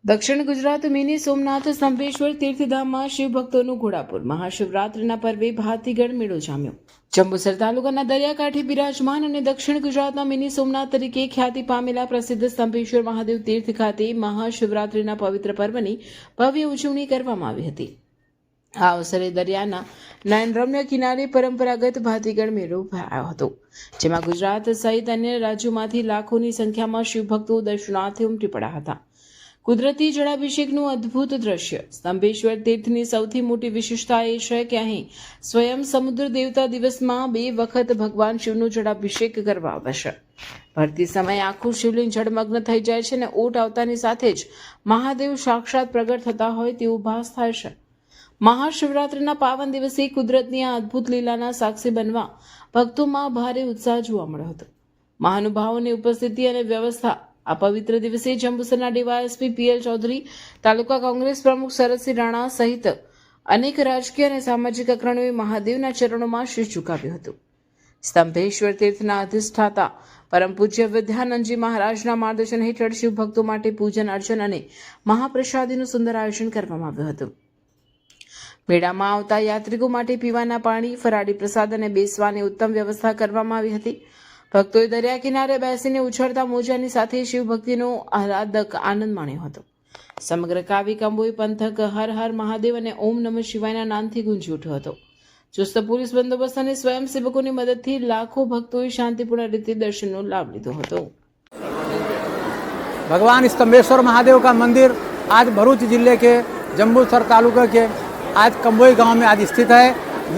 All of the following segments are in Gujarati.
દક્ષિણ ગુજરાત મિની સોમનાથ સ્તંભેશ્વર તીર્થધામમાં શિવભક્તોનું ઘોડાપુર મહાશિવરાત્રિના પર્વે ભાતીગળ મેળો જામ્યો। જંબુસર તાલુકાના દરિયાકાંઠે બિરાજમાન અને દક્ષિણ ગુજરાતના મિની સોમનાથ તરીકે ખ્યાતિ પામેલા પ્રસિદ્ધ સ્તંભેશ્વર મહાદેવ તીર્થ ખાતે મહાશિવરાત્રિના પવિત્ર પર્વની ભવ્ય ઉજવણી કરવામાં આવી હતી। આ અવસરે દરિયાના નયનરમ્ય કિનારે પરંપરાગત ભાતીગળ મેળો ભરાયો હતો, જેમાં ગુજરાત સહિત અન્ય રાજ્યોમાંથી લાખોની સંખ્યામાં શિવભક્તો દર્શનાર્થે ઉમટી પડ્યા હતા। કુદરતી જળાભિષેકનું અદ્ભુત દ્રશ્ય। સ્તંભેશ્વર તીર્થની સૌથી મોટી વિશેષતા એ છે કે અહીં સ્વયં સમુદ્ર દેવતા દિવસમાં 2 વખત ભગવાન શિવનો જળાભિષેક કરવા આવે છે। ભરતી સમયે આખું શિવલિંગ જળમગ્ન થઈ જાય છે અને ઓટ આવતાની સાથે જ મહાદેવ સાક્ષાત પ્રગટ થતા હોય તેવો ભાસ થાય છે। મહાશિવરાત્રિના પાવન દિવસે કુદરતની આ અદ્ભુત લીલાના સાક્ષી બનવા ભક્તોમાં ભારે ઉત્સાહ જોવા મળ્યો હતો। મહાનુભાવોની ઉપસ્થિતિ અને વ્યવસ્થા। આ પવિત્ર દિવસે જંબુસરના ડીવાયએસપી પીએલ ચૌધરી, તાલુકા કોંગ્રેસ પ્રમુખ શરદસિંહ રાણા સહિત અનેક રાજકીય અને સામાજિક અગ્રણીઓએ મહાદેવના ચરણોમાં શીશ ઝુકાવ્યું હતું। સ્તંભેશ્વર તીર્થના અધિષ્ઠાતા પરમ પૂજ્ય વિદ્યાનંદજી મહારાજના માર્ગદર્શન હેઠળ શિવભક્તો માટે પૂજન અર્ચન અને મહાપ્રસાદીનું સુંદર આયોજન કરવામાં આવ્યું હતું। મેળામાં આવતા યાત્રિકો માટે પીવાના પાણી, ફરાળી પ્રસાદ અને બેસવાની ઉત્તમ વ્યવસ્થા કરવામાં આવી હતી। ભક્તોએ દરિયા કિનારે બેસીને ઉછળતા મોજાની સાથે શિવભક્તિનો આહલાદક આનંદ માણ્યો હતો। સમગ્ર કાવી કંબોઈ પંથક હર હર મહાદેવ અને ઓમ નમઃ શિવાયના નામથી ગુંજી ઉઠ્યો હતો। ચુસ્ત પોલીસ બંદોબસ્ત અને સ્વયંસેવકોની મદદથી લાખો ભક્તોએ शांतिपूर्ण રીતે દર્શનનો લાભ લીધો હતો। भगवान स्तंभेश्वर महादेव का मंदिर आज भरूच जिले के जम्बूसर तालुका के आज कंबोई गांव में आज स्थित है।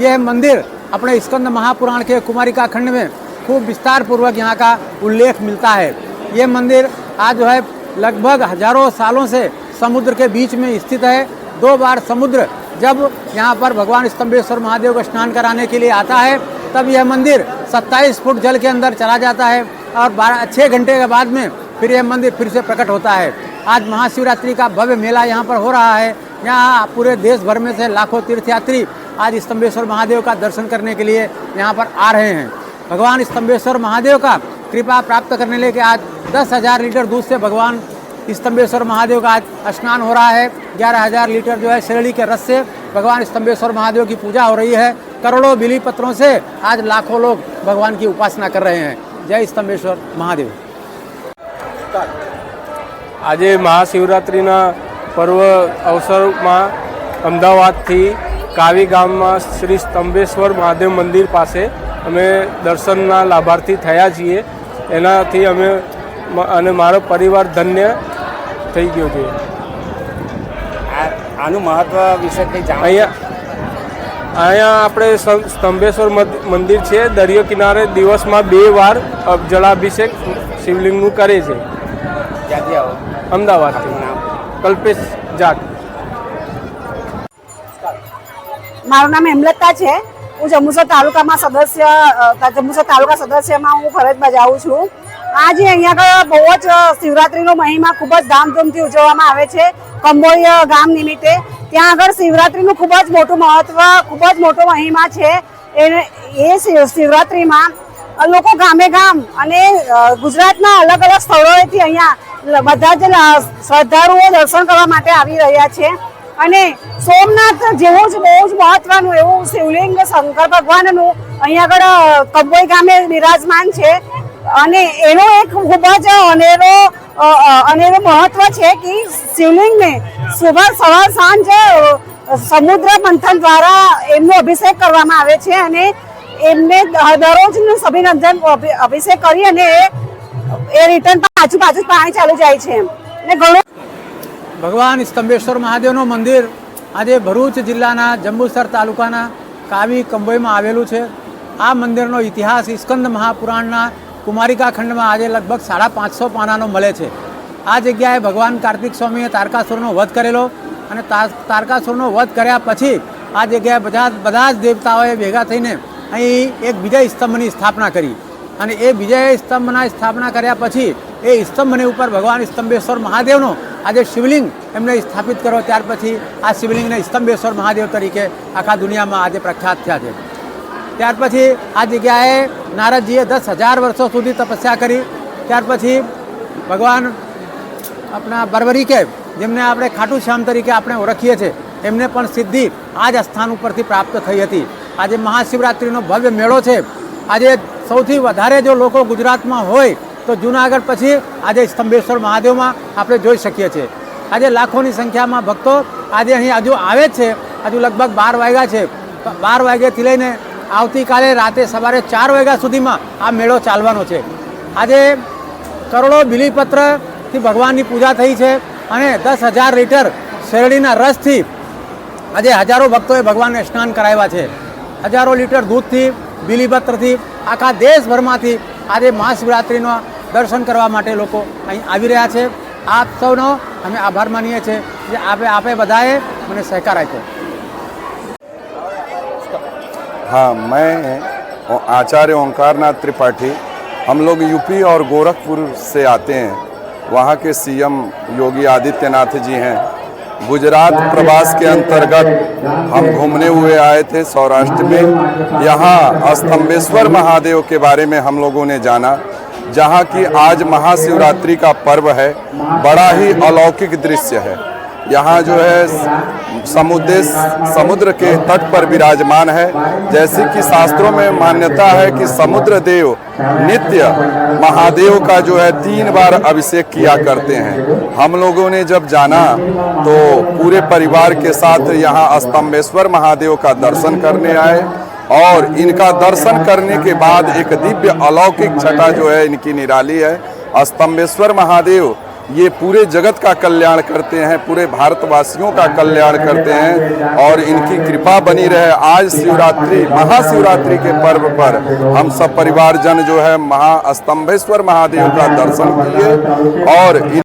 यह मंदिर अपने स्कंद महापुराण के कुमारिका खंड में खूब विस्तार पूर्वक यहाँ का उल्लेख मिलता है। ये मंदिर आज जो है लगभग हजारों सालों से समुद्र के बीच में स्थित है। 2 बार समुद्र जब यहाँ पर भगवान स्तंभेश्वर महादेव को स्नान कराने के लिए आता है, तब यह मंदिर 27 फुट जल के अंदर चला जाता है और 6 घंटे के बाद में फिर यह मंदिर फिर से प्रकट होता है। आज महाशिवरात्रि का भव्य मेला यहाँ पर हो रहा है। यहाँ पूरे देश भर में से लाखों तीर्थयात्री आज स्तंभेश्वर महादेव का दर्शन करने के लिए यहाँ पर आ रहे हैं। भगवान स्तंभेश्वर महादेव का कृपा प्राप्त करने लेके आज 10,000 लीटर दूध से भगवान स्तंभेश्वर महादेव का आज स्नान हो रहा है। 11,000 लीटर जो है शेरड़ी के रस से भगवान स्तंभेश्वर महादेव की पूजा हो रही है। करोड़ों बिली पत्रों से आज लाखों लोग भगवान की उपासना कर रहे हैं। जय स्तंभेश्वर महादेव। आज महाशिवरात्रिना पर्व अवसરમાં અમદાવાદથી કાવી ગામમાં શ્રી સ્તંભેશ્વર મહાદેવ મંદિર પાસે અમે દર્શનના લાભાર્થી થયા છીએ। એનાથી અમે અને મારો પરિવાર ધન્ય થઈ ગયો છે। આનું મહત્વ વિશે કંઈ જાણો? અહીંયા આપણે સ્તંભેશ્વર મંદિર છે, દરિયો કિનારે દિવસમાં 2 વાર જળાભિષેક શિવલિંગનું કરે છે। ક્યાંથી આવો? અમદાવાદથી। કલ્પેશ જાટ। મારું નામ હેમલતા છે। હું જંબુસર તાલુકા સદસ્યમાં હું ફરજ બજાવું છું। આજે અહીંયા આગળ બહુ જ શિવરાત્રીનો મહિમા ખૂબ જ ધામધૂમથી ઉજવવામાં આવે છે। કંબોઈ ગામ નિમિત્તે ત્યાં આગળ શિવરાત્રીનું ખૂબ જ મોટું મહત્વ, ખૂબ જ મોટો મહિમા છે। એ શિવરાત્રીમાં લોકો ગામે ગામ અને ગુજરાતના અલગ અલગ સ્થળોએથી અહીંયા બધા જ શ્રદ્ધાળુઓ દર્શન કરવા માટે આવી રહ્યા છે। અને સોમનાથ જેવું જ બહુ જ મહત્વનું એવું શિવલિંગ શંકર ભગવાનનું અહીંયા આગળ કંબોઈ ગામે બિરાજમાન છે। અને એનો એક ખૂબ જ અનેરો મહત્વ છે કે શિવલિંગને સવાર સાંજ સમુદ્ર મંથન દ્વારા એમનો અભિષેક કરવામાં આવે છે અને એમને દરરોજ અભિનંદન અભિષેક કરી અને એ રિટર્ન પાછું પાણી ચાલુ જાય છે અને ઘણું। ભગવાન સ્તંભેશ્વર મહાદેવનું મંદિર આજે ભરૂચ જિલ્લાના જંબુસર તાલુકાના કાવી કંબોઈમાં આવેલું છે। આ મંદિરનો ઇતિહાસ સ્કંદ મહાપુરાણના કુમારિકા ખંડમાં આજે લગભગ 550 પાનાનો મળે છે। આ જગ્યાએ ભગવાન કાર્તિક સ્વામીએ તારકાસુરનો વધ કરેલો અને તારકાસુરનો વધ કર્યા પછી આ જગ્યાએ બધા જ દેવતાઓએ ભેગા થઈને અહીં એક વિજય સ્તંભની સ્થાપના કરી અને એ વિજય સ્તંભના સ્થાપના કર્યા પછી એ સ્તંભની ઉપર ભગવાન સ્તંભેશ્વર મહાદેવનો આજે શિવલિંગ એમને સ્થાપિત કર્યો। ત્યાર પછી આ શિવલિંગને સ્તંભેશ્વર મહાદેવ તરીકે આખા દુનિયામાં આજે પ્રખ્યાત થયા છે। ત્યાર પછી આ જગ્યાએ નારદજીએ 10,000 વર્ષો સુધી તપસ્યા કરી। ત્યાર પછી ભગવાન अपना बरबरी के જેમને આપણે ખાટુ શ્યામ તરીકે આપણે ઓળખીએ છીએ, એમને પણ સિદ્ધિ આ જ સ્થાન ઉપરથી પ્રાપ્ત થઈ હતી. આજે મહાશિવરાત્રિનો ભવ્ય મેળો છે. આજે સૌથી વધારે જો લોકો ગુજરાતમાં હોય તો જૂનાગઢ પછી આજે સ્તંભેશ્વર મહાદેવમાં આપણે જોઈ શકીએ છીએ. આજે લાખોની સંખ્યામાં ભક્તો આજે અહીં હજુ આવે જ છે. હજુ લગભગ 12 વાગ્યા છે. 12 વાગ્યાથી લઈને આવતીકાલે રાતે સવારે 4 વાગ્યા સુધીમાં આ મેળો ચાલવાનો છે. આજે કરોડો બિલીપત્રથી ભગવાનની પૂજા થઈ છે અને 10,000 લીટર શેરડીના રસથી આજે હજારો ભક્તોએ ભગવાનને સ્નાન કરાવ્યા છે. હજારો લીટર દૂધથી, બિલીપત્રથી આખા દેશભરમાંથી આજે મહાશિવરાત્રિનો દર્શન કરવા માટે લોકો અહીં આવી રહ્યા છે. આપ સૌનો અમે આભાર માનીએ છીએ જે આપે બધાએ મને સહકાર આપ્યો. हाँ, मैं आचार्य ओंकारनाथ त्रिपाठी। हम लोग यूपी और गोरखपुर से आते हैं। वहाँ के सीएम योगी आदित्यनाथ जी हैं। गुजरात प्रवास के अंतर्गत हम घूमने हुए आए थे सौराष्ट्र में। यहाँ स्तंभेश्वर महादेव के बारे में हम लोगों ने जाना, जहाँ की आज महाशिवरात्रि का पर्व है। बड़ा ही अलौकिक दृश्य है। यहाँ जो है समुद्र के तट पर विराजमान है। जैसे कि शास्त्रों में मान्यता है कि समुद्र देव नित्य महादेव का जो है 3 बार अभिषेक किया करते हैं। हम लोगों ने जब जाना तो पूरे परिवार के साथ यहाँ स्तंभेश्वर महादेव का दर्शन करने आए और इनका दर्शन करने के बाद एक दिव्य अलौकिक छटा जो है इनकी निराली है। स्तंभेश्वर महादेव ये पूरे जगत का कल्याण करते हैं, पूरे भारतवासियों का कल्याण करते हैं और इनकी कृपा बनी रहे। आज शिवरात्रि, महाशिवरात्रि के पर्व पर हम सब परिवारजन जो है स्तंभेश्वर महादेव का दर्शन किए और